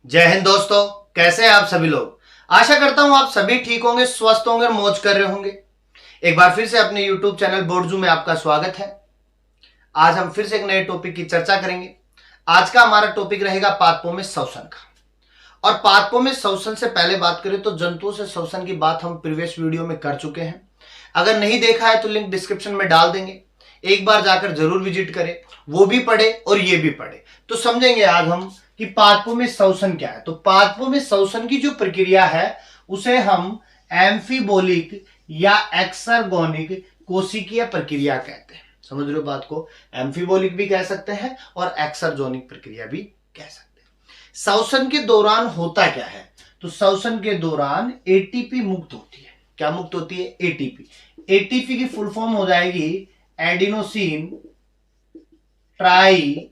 जय हिंद दोस्तों। कैसे हैं आप सभी लोग। आशा करता हूं आप सभी ठीक होंगे, स्वस्थ होंगे और मौज कर रहे होंगे। एक बार फिर से अपने YouTube चैनल बोर्डजू में आपका स्वागत है। आज हम फिर से एक नए टॉपिक की चर्चा करेंगे। आज का हमारा टॉपिक रहेगा पादपों में श्वसन का। और पादपों में श्वसन से पहले बात करें तो जंतुओं से श्वसन की बात हम प्रीवियस वीडियो में कर चुके हैं। अगर नहीं देखा है तो लिंक डिस्क्रिप्शन में डाल देंगे, एक बार जाकर जरूर विजिट करें, वो भी पढ़े और ये भी पढ़े तो समझेंगे आज हम कि पादपों में श्वसन क्या है। तो पादपों में श्वसन की जो प्रक्रिया है उसे हम एम्फीबोलिक या एक्सरगोनिक कोशिकीय प्रक्रिया कहते हैं। समझ रहे हो बात को। एम्फीबोलिक भी कह सकते हैं और एक्सरजोनिक प्रक्रिया भी कह सकते हैं। श्वसन के दौरान होता क्या है, तो श्वसन के दौरान एटीपी मुक्त होती है। क्या मुक्त होती है? एटीपी। एटीपी की फुल फॉर्म हो जाएगी एडिनोसिन ट्राई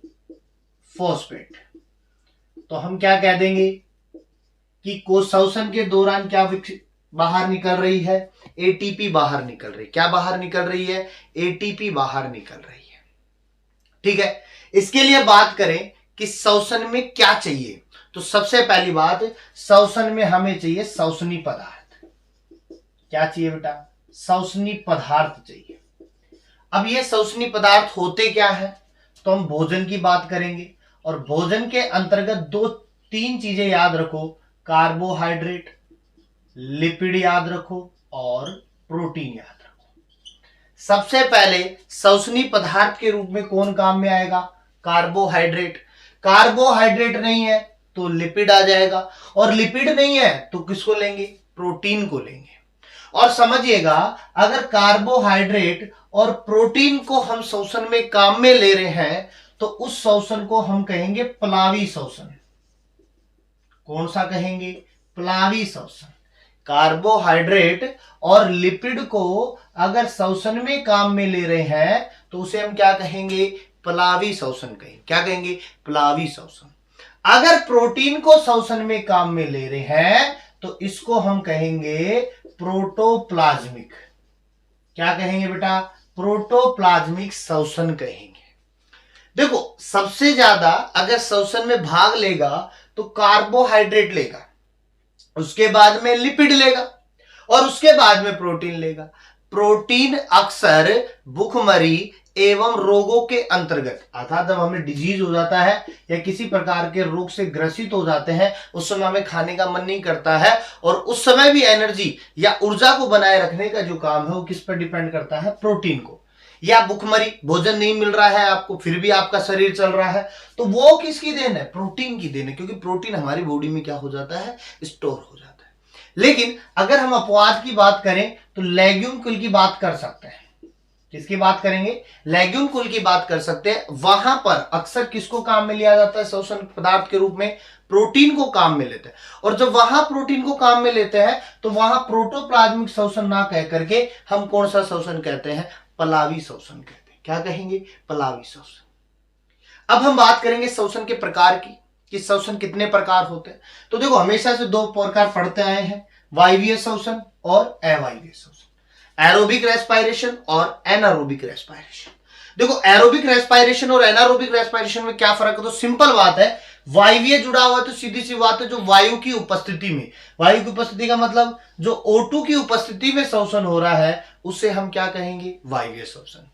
फॉस्फेट। तो हम क्या कह देंगे कि श्वसन के दौरान क्या बाहर निकल रही है? एटीपी बाहर निकल रही है। क्या बाहर निकल रही है? एटीपी बाहर निकल रही है। ठीक है। इसके लिए बात करें कि श्वसन में क्या चाहिए, तो सबसे पहली बात, श्वसन में हमें चाहिए श्वसनी पदार्थ। क्या चाहिए बेटा? श्वसनी पदार्थ चाहिए। अब ये श्वसनी पदार्थ होते क्या है, तो हम भोजन की बात करेंगे और भोजन के अंतर्गत तीन चीजें याद रखो। कार्बोहाइड्रेट, लिपिड याद रखो और प्रोटीन याद रखो। सबसे पहले श्वसनी पदार्थ के रूप में कौन काम में आएगा? कार्बोहाइड्रेट। कार्बोहाइड्रेट नहीं है तो लिपिड आ जाएगा, और लिपिड नहीं है तो किसको लेंगे? प्रोटीन को लेंगे। और समझिएगा, अगर कार्बोहाइड्रेट और प्रोटीन को हम श्वसन में काम में ले रहे हैं तो उस श्वसन को हम कहेंगे प्लावी श्वसन। कौन सा कहेंगे? प्लावी श्वसन। कार्बोहाइड्रेट और लिपिड को अगर श्वसन में काम में ले रहे हैं तो उसे हम क्या कहेंगे? प्लावी श्वसन कहेंगे। क्या कहेंगे? प्लावी श्वसन। अगर प्रोटीन को श्वसन में काम में ले रहे हैं तो इसको हम कहेंगे प्रोटोप्लाज्मिक। क्या कहेंगे बेटा? प्रोटोप्लाज्मिक श्वसन कहेंगे। देखो, सबसे ज्यादा अगर श्वसन में भाग लेगा तो कार्बोहाइड्रेट लेगा, उसके बाद में लिपिड लेगा और उसके बाद में प्रोटीन लेगा। प्रोटीन अक्सर भूखमरी एवं रोगों के अंतर्गत, अर्थात जब हमें डिजीज हो जाता है या किसी प्रकार के रोग से ग्रसित हो जाते हैं, उस समय हमें खाने का मन नहीं करता है और उस समय भी एनर्जी या ऊर्जा को बनाए रखने का जो काम है वो किस पर डिपेंड करता है? प्रोटीन को। या भूखमरी, भोजन नहीं मिल रहा है आपको फिर भी आपका शरीर चल रहा है, तो वो किसकी देन है? प्रोटीन की देन है, क्योंकि प्रोटीन हमारी बॉडी में क्या हो जाता है? स्टोर हो जाता है। लेकिन अगर हम अपवाद की बात करें तो लेग्यूम कुल की बात कर सकते हैं। किसकी बात करेंगे? लेग्यूम कुल की बात कर सकते हैं। वहां पर अक्सर किसको काम में लिया जाता है श्वसन पदार्थ के रूप में? प्रोटीन को काम में लेते हैं। और जब वहां प्रोटीन को काम में लेते हैं तो वहां प्रोटोप्लाज्मिक श्वसन ना कह करके हम कौन सा श्वसन कहते हैं? प्लावी श्वसन कहते हैं। क्या कहेंगे? प्लावी श्वसन। अब हम बात करेंगे श्वसन के प्रकार की, कि श्वसन कितने प्रकार होते हैं। तो देखो, हमेशा से दो प्रकार पढ़ते आए हैं, वायवीय श्वसन और अवायवीय श्वसन। एरोबिक रेस्पिरेशन और एनारोबिक रेस्पिरेशन। देखो, एरोबिक रेस्पिरेशन और एनारोबिक रेस्पिरेशन में क्या फर्क है? तो सिंपल बात है, वायवीय जुड़ा हुआ है तो सीधी सी बात है, जो वायु की उपस्थिति में, वायु की उपस्थिति का मतलब जो O2 की उपस्थिति में श्वसन हो रहा है उसे हम क्या कहेंगे? वायवीय श्वसन।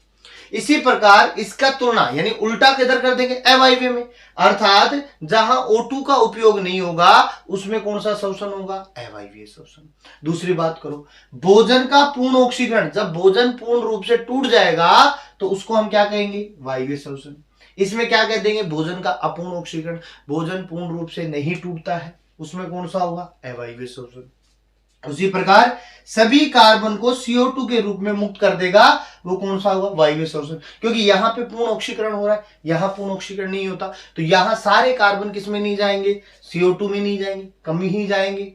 इसी प्रकार इसका तुलना यानी उल्टा किधर कर देंगे? अवायवीय में, अर्थात जहां O2 का उपयोग नहीं होगा उसमें कौन सा श्वसन होगा? अवायवीय श्वसन। दूसरी बात करो, भोजन का पूर्ण ऑक्सीकरण, जब भोजन पूर्ण रूप से टूट जाएगा तो उसको हम क्या कहेंगे? वायवीय श्वसन। इसमें क्या कह देंगे? भोजन का अपूर्ण ऑक्सीकरण, भोजन पूर्ण रूप से नहीं टूटता है, उसमें कौन सा होगा? अवायवीय श्वसन। उसी प्रकार सभी कार्बन को CO2 के रूप में मुक्त कर देगा, वो कौन सा होगा? वायवीय श्वसन। क्योंकि यहां पे पूर्ण ऑक्सीकरण हो रहा है, यहां पूर्ण ऑक्सीकरण नहीं होता, तो यहां सारे कार्बन किस में नहीं जाएंगे? CO2 में नहीं जाएंगे, कमी ही जाएंगे।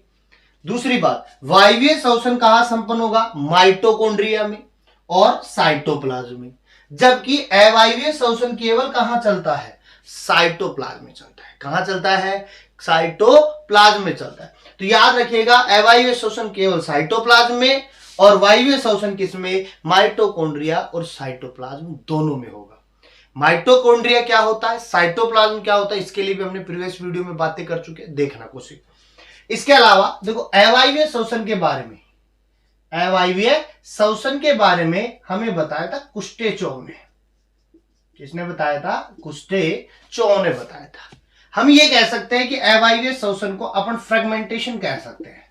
दूसरी बात, वायवीय श्वसन कहां संपन्न होगा? माइटोकॉन्ड्रिया में और साइटोप्लाज्म में, जबकि अवायवीय श्वसन केवल कहां चलता है? साइटोप्लाज्म में चलता है। कहां चलता है? साइटोप्लाज्म में चलता है। तो याद रखिएगा, अवायवीय श्वसन केवल साइटोप्लाज्म में और वायवीय श्वसन किसमें? माइटोकॉन्ड्रिया और साइटोप्लाज्म दोनों में होगा। माइटोकॉन्ड्रिया क्या होता है, साइटोप्लाज्म क्या होता है, इसके लिए भी हमने प्रीवियस वीडियो में बातें कर चुके हैं, देखना कोशिश। इसके अलावा देखो अवायवीय श्वसन के बारे में, अवायवीय श्वसन के बारे में हमें बताया था कुस्टेचोव ने। किसने बताया था? कुस्टेचोव ने बताया था। हम ये कह सकते हैं कि अवायवीय श्वसन को अपन फ्रेगमेंटेशन कह सकते हैं,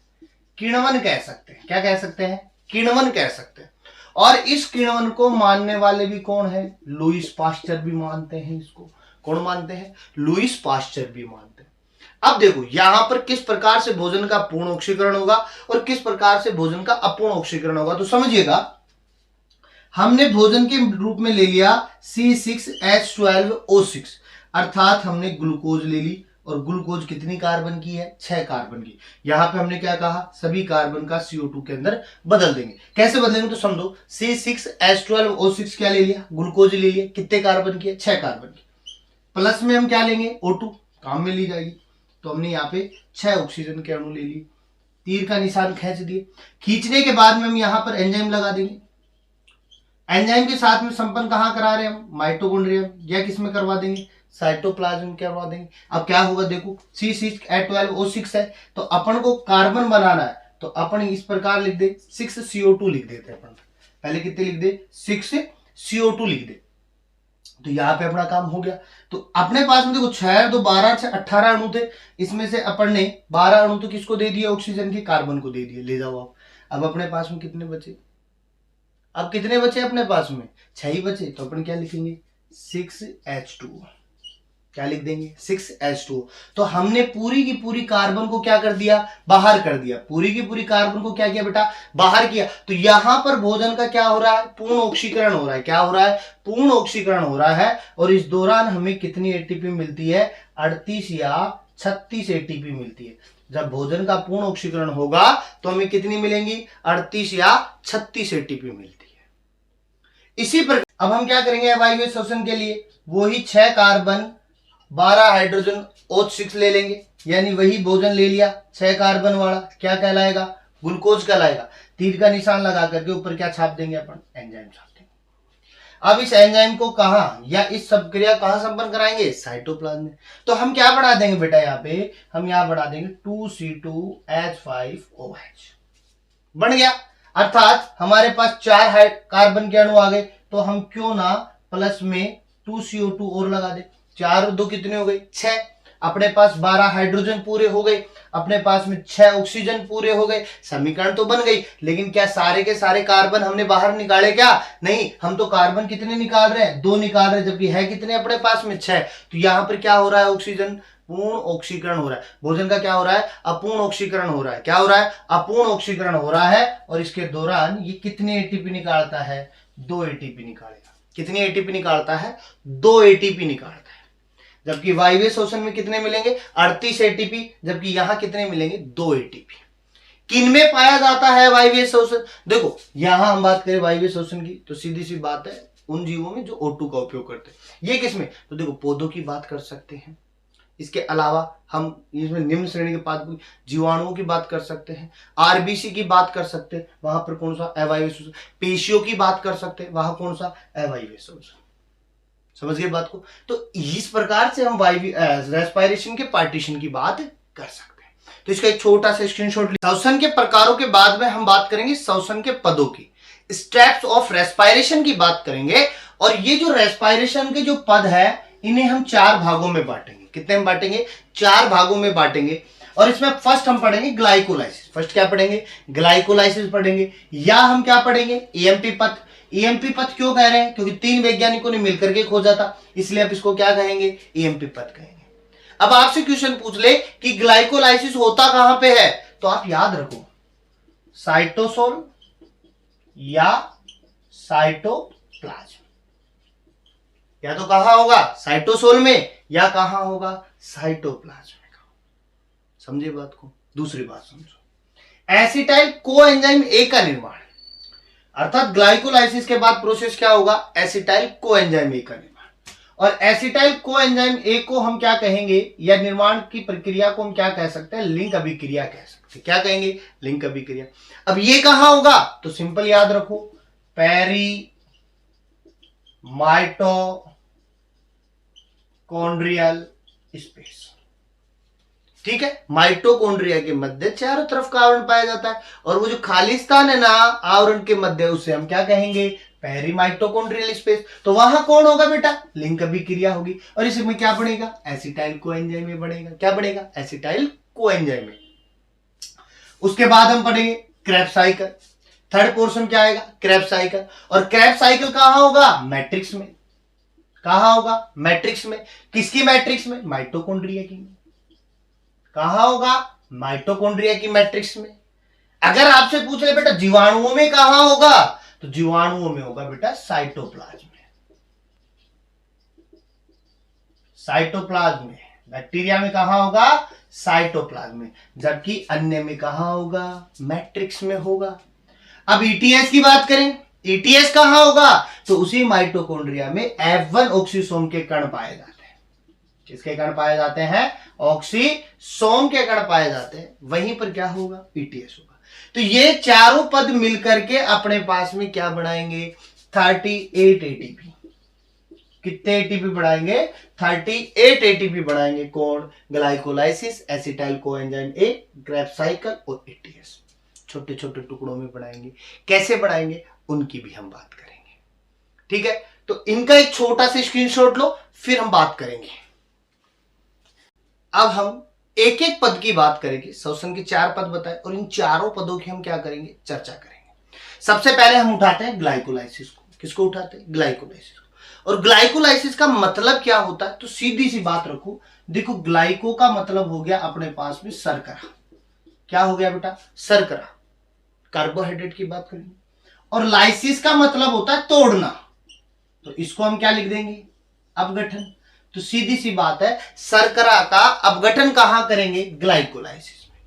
किण्वन कह सकते हैं। क्या कह सकते हैं? किण्वन कह सकते हैं। और इस किण्वन को मानने वाले भी कौन है? लुईस पास्चर भी मानते हैं इसको। कौन मानते हैं? लुईस पास्चर भी मानते हैं। अब देखो यहां पर किस प्रकार से भोजन का पूर्ण ऑक्सीकरण होगा और किस प्रकार से भोजन का अपूर्ण ऑक्सीकरण होगा, तो समझिएगा। हमने भोजन के रूप में ले लिया C6H12O6, अर्थात हमने ग्लूकोज ले ली, और ग्लूकोज कितनी कार्बन की है? 6 कार्बन की। यहां पे हमने क्या कहा? सभी कार्बन का CO2 के अंदर बदल देंगे। कैसे बदलेंगे? तो समझो C6H12O6 क्या ले लिया? ग्लूकोज ले लिया। कितने कार्बन की है? 6 कार्बन की। प्लस में हम क्या लेंगे? O2, काम में ली जाएगी। तो हमने यहाँ पे 6 ऑक्सीजन के अणु ले लिए, तीर का निशान खींच दिए। खींचने के बाद में हम यहाँ पर एंजाइम लगा देंगे। एंजाइम के साथ में संपन्न कहाँ करा रहे हैं हम? माइटोकॉन्ड्रिया, या किस में करवा देंगे? साइटोप्लाज्म करवा देंगे। अब क्या होगा देखो, C6H12O6 है, तो अपन को कार्बन बनाना है, तो अपन इस प्रकार लिख दे, 6CO2 लिख देते हैं अपन। पहले कितने लिख दे? 6CO2 लिख दे। तो यहाँ पे अपना काम हो गया। तो अपने पास में देखो 6 2 12 6 18 अणु थे, इसमें से अपन ने 12 अणु तो किसको दे दिए? ऑक्सीजन के, कार्बन को दे दिए। ले जाओ आप। अब अपने पास में कितने बचे? अब कितने बचे अपने पास में? 6 ही बचे। तो अपन क्या लिखेंगे? 6H2। क्या लिख देंगे? 6H2। तो हमने पूरी की पूरी कार्बन को क्या कर दिया? बाहर कर दिया। पूरी की पूरी कार्बन को क्या किया बेटा? बाहर किया। तो यहां पर भोजन का क्या हो रहा है? पूर्ण ऑक्सीकरण हो रहा है। क्या हो रहा है? पूर्ण ऑक्सीकरण हो रहा है। और इस दौरान हमें कितनी एटीपी मिलती है? 38 या 36 एटीपी मिलती है। जब भोजन का पूर्ण ऑक्सीकरण होगा तो हमें कितनी मिलेंगी? 38 या 36 एटीपी मिलती है। इसी प्रकार अब हम क्या करेंगे अवायवीय श्वसन के लिए? वही 6 कार्बन 12 हाइड्रोजन OH6 ले लेंगे, यानी वही भोजन ले लिया 6 कार्बन वाला। क्या कहलाएगा? ग्लूकोज कहलाएगा। तीर का निशान लगा करके ऊपर क्या छाप देंगे अपन? एंजाइम छाप देंगे। अब इस एंजाइम को कहां या इस सब क्रिया कहां संपन्न कराएंगे? साइटोप्लाज्म में। तो हम क्या बढ़ा देंगे बेटा? यहाँ पे हम यहाँ बढ़ा देंगे 2C2H5OH। बन गया। अर्थात हमारे पास 4 कार्बन के अणु आ गए, तो हम क्यों ना प्लस में 2CO2 और लगा दे। 4 और 2 कितने हो गए? 6। अपने पास 12 हाइड्रोजन पूरे हो गए, अपने पास में 6 ऑक्सीजन पूरे हो गए। समीकरण तो बन गई, लेकिन क्या सारे के सारे कार्बन हमने बाहर निकाले? क्या नहीं, हम तो कार्बन कितने निकाल रहे हैं? 2 निकाल रहे हैं, जबकि है कितने अपने पास में? 6। तो यहां पर क्या हो रहा है? ऑक्सीजन पूर्ण ऑक्सीकरण हो रहा है। भोजन का क्या हो रहा है? अपूर्ण ऑक्सीकरण हो रहा है। क्या हो रहा है? अपूर्ण ऑक्सीकरण हो रहा है। और इसके दौरान ये कितनी एटीपी निकालता है? 2 एटीपी निकालेगा। कितनी एटीपी निकालता है? 2 एटीपी निकालता है। जबकि वायवीय श्वसन में कितने मिलेंगे? 38 एटीपी, जबकि यहां कितने मिलेंगे? 2 एटीपी। किनमें पाया जाता है वायवीय श्वसन? देखो यहां हम बात करें वायवीय श्वसन की, तो सीधी सी बात है उन जीवों में जो O2 का उपयोग करते हैं। ये किसमें? तो देखो पौधों की बात कर सकते हैं, इसके अलावा हम इसमें निम्न श्रेणी के पादप जीवाणुओं की बात कर सकते हैं, आरबीसी की बात कर सकते हैं, वहां पर कौन सा? अवायवीय श्वसन। पेशियों की बात कर सकते हैं, वहां कौन सा? अवायवीय श्वसन। समझ गए बात को? तो इस प्रकार से हम वायवीय रेस्पिरेशन के पार्टीशन की बात कर सकते हैं। तो इसका एक छोटा सा स्क्रीनशॉट। श्वसन के प्रकारों के बाद में हम बात करेंगे श्वसन के पदों की, स्टेप्स ऑफ रेस्पिरेशन की बात करेंगे। और ये जो रेस्पिरेशन के जो पद है, इन्हें हम 4 भागों में बांटेंगे। कितने में बांटेंगे? 4 भागों में बांटेंगे। और इसमें फर्स्ट हम पढ़ेंगे ग्लाइकोलाइसिस। फर्स्ट क्या पढ़ेंगे? ग्लाइकोलाइसिस पढ़ेंगे। या हम क्या पढ़ेंगे? ईएमपी पथ। ईएमपी पथ क्यों कह रहे हैं? क्योंकि 3 वैज्ञानिकों ने मिलकर के खोजा था, इसलिए आप इसको क्या कहेंगे? ईएमपी पथ कहेंगे। अब आपसे क्वेश्चन पूछ ले कि ग्लाइकोलाइसिस होता कहां पे है, तो आप याद रखो साइटोसोल या साइटोप्लाज्म। या तो कहां होगा? साइटोसोल में, या कहां होगा? साइटोप्लाज्म में। समझे बात को? दूसरी बात समझो, एसिटाइल कोएंजाइम ए का निर्माण, अर्थात ग्लाइकोलाइसिस के बाद प्रोसेस क्या होगा? एसिटाइल कोएंजाइम ए का निर्माण। और एसिटाइल कोएंजाइम ए को हम क्या कहेंगे, या निर्माण की प्रक्रिया को हम क्या कह सकते हैं? लिंक अभिक्रिया कह सकते हैं। क्या कहेंगे? लिंक अभिक्रिया। अब ये कहां होगा? तो सिंपल याद रखो, पेरी माइटोकॉन्ड्रिया माइटोकॉन्ड्रियल स्पेस। ठीक है, माइटोकॉन्ड्रिया के मध्य चारों तरफ का आवरण पाया जाता है, और वो जो खाली स्थान है ना आवरण के मध्य, उसे हम क्या कहेंगे, पेरीमाइटोकॉन्ड्रियल स्पेस। तो वहां कौन होगा बेटा, लिंक अभिक्रिया होगी, और इसमें क्या बनेगा, एसिटाइल कोएंजाइम में बनेगा। क्या बनेगा, एसिटाइल कोएंजाइम में। उसके बाद हम पढ़ेंगे क्रेब्स साइकिल। थर्ड पोर्शन क्या आएगा, क्रेब्स साइकिल। और क्रेब्स साइकिल कहां होगा, मैट्रिक्स में। कहां होगा, मैट्रिक्स में। किसकी मैट्रिक्स में, माइटोकॉन्ड्रिया की। कहां होगा, माइटोकॉन्ड्रिया की मैट्रिक्स में। अगर आपसे पूछ ले बेटा जीवाणुओं में कहां होगा, तो जीवाणुओं में होगा बेटा साइटोप्लाज्म में। साइटोप्लाज्म में। बैक्टीरिया में कहां होगा, साइटोप्लाज्म में। जबकि अन्य में कहां होगा, मैट्रिक्स में होगा। अब ईटीएस की बात करें, ईटीएस कहां होगा, तो उसी माइटोकॉन्ड्रिया में F1 ऑक्सीसोम के कण पाए जाते हैं। किसके कण पाए जाते हैं, ऑक्सीसोम के कण पाए जाते हैं, वहीं पर क्या होगा, ईटीएस होगा। तो ये चारों पद मिलकर के अपने पास में क्या बनाएंगे, 38 एटीपी। कितने एटीपी बढ़ाएंगे, 38 एटीपी बढ़ाएंगे। कौन, glycolysis, acetyl coenzyme A, Krebs cycle और ईटीएस। छोटे छोटे टुकड़ों में बढ़ाएंगे। कैसे बढ़ाएंगे, उनकी भी हम बात करेंगे। ठीक है, तो इनका एक छोटा सा स्क्रीनशॉट लो, फिर हम बात करेंगे। अब हम एक एक पद की बात करेंगे। श्वसन के 4 पद बताए, और इन चारों पदों की हम क्या करेंगे, चर्चा करेंगे। सबसे पहले हम उठाते हैं ग्लाइकोलाइसिस को। किसको उठाते हैं, ग्लाइकोलाइसिस को। और ग्लाइकोलाइसिस का मतलब क्या होता है, तो सीधी सी बात रखो। देखो, ग्लाइको का मतलब हो गया अपने पास में शर्करा। क्या हो गया बेटा, शर्करा, कार्बोहाइड्रेट की बात करेंगे। और लाइसिस का मतलब होता है तोड़ना, तो इसको हम क्या लिख देंगे, अपघटन। तो सीधी सी बात है, शर्करा का अपघटन कहां करेंगे, ग्लाइकोलाइसिस में।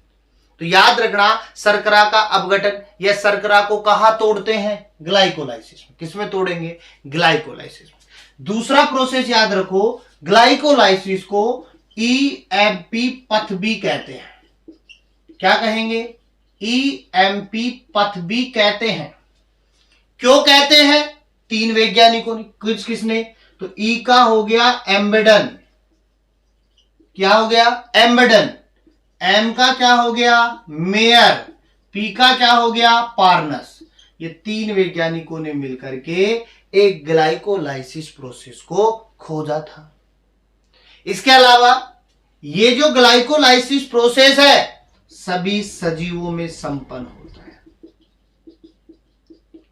तो याद रखना, शर्करा का अपघटन या शर्करा को कहां तोड़ते हैं, ग्लाइकोलाइसिस में। किसमें तोड़ेंगे, ग्लाइकोलाइसिस में। दूसरा प्रोसेस याद रखो, ग्लाइकोलाइसिस को ईएमपी पथ भी कहते हैं। क्या कहेंगे, ईएमपी पथ भी कहते हैं। क्यों कहते हैं, 3 वैज्ञानिकों ने, किसने, तो ई का हो गया एम्बेडन। क्या हो गया, एम्बेडन। एम का क्या हो गया, मेयर। पी का क्या हो गया, पार्नस। ये 3 वैज्ञानिकों ने मिलकर के एक ग्लाइकोलाइसिस प्रोसेस को खोजा था। इसके अलावा ये जो ग्लाइकोलाइसिस प्रोसेस है सभी सजीवों में संपन्न होता है।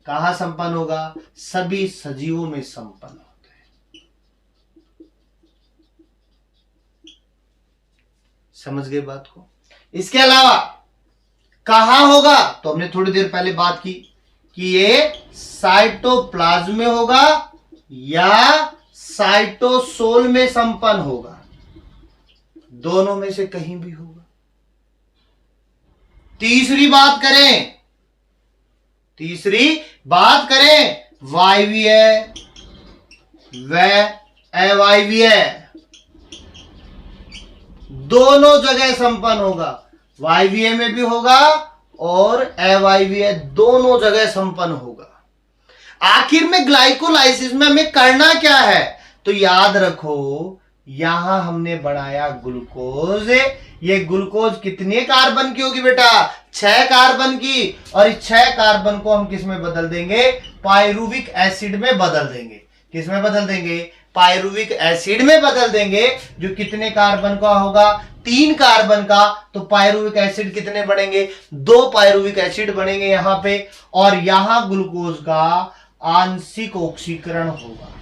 कहां संपन्न होगा, सभी सजीवों में संपन्न होता है। समझ गए बात को। इसके अलावा कहां होगा, तो हमने थोड़ी देर पहले बात की कि ये साइटोप्लाज्म में होगा या साइटोसोल में संपन्न होगा। दोनों में से कहीं भी होगा। तीसरी बात करें वायवीय व अवायवीय, दोनों जगह संपन्न होगा। वायवीय में भी होगा और अवायवीय, दोनों जगह संपन्न होगा। आखिर में ग्लाइकोलाइसिस में हमें करना क्या है, तो याद रखो, यहां हमने बनाया ग्लूकोज। ये ग्लूकोज कितने कार्बन की होगी बेटा, 6 कार्बन की। और इस 6 कार्बन को हम किस में बदल देंगे, पायरुविक एसिड में बदल देंगे। किस में बदल देंगे, पायरुविक एसिड में बदल देंगे। जो कितने कार्बन का होगा, 3 कार्बन का। तो पायरुविक एसिड कितने बनेंगे, 2 पायरुविक एसिड बनेंगे यहां पे। और यहां ग्लूकोज का आंशिक ऑक्सीकरण होगा।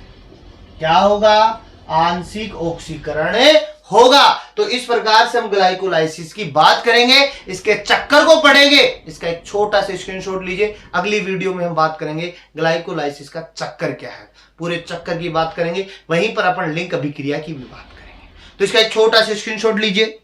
क्या होगा, आंशिक ऑक्सीकरण होगा। तो इस प्रकार से हम ग्लाइकोलाइसिस की बात करेंगे, इसके चक्कर को पढ़ेंगे। इसका एक छोटा सा स्क्रीनशॉट लीजिए। अगली वीडियो में हम बात करेंगे ग्लाइकोलाइसिस का चक्कर क्या है, पूरे चक्कर की बात करेंगे। वहीं पर अपन लिंक अभिक्रिया की भी बात करेंगे। तो इसका एक छोटा सा स्क्रीनशॉट लीजिए।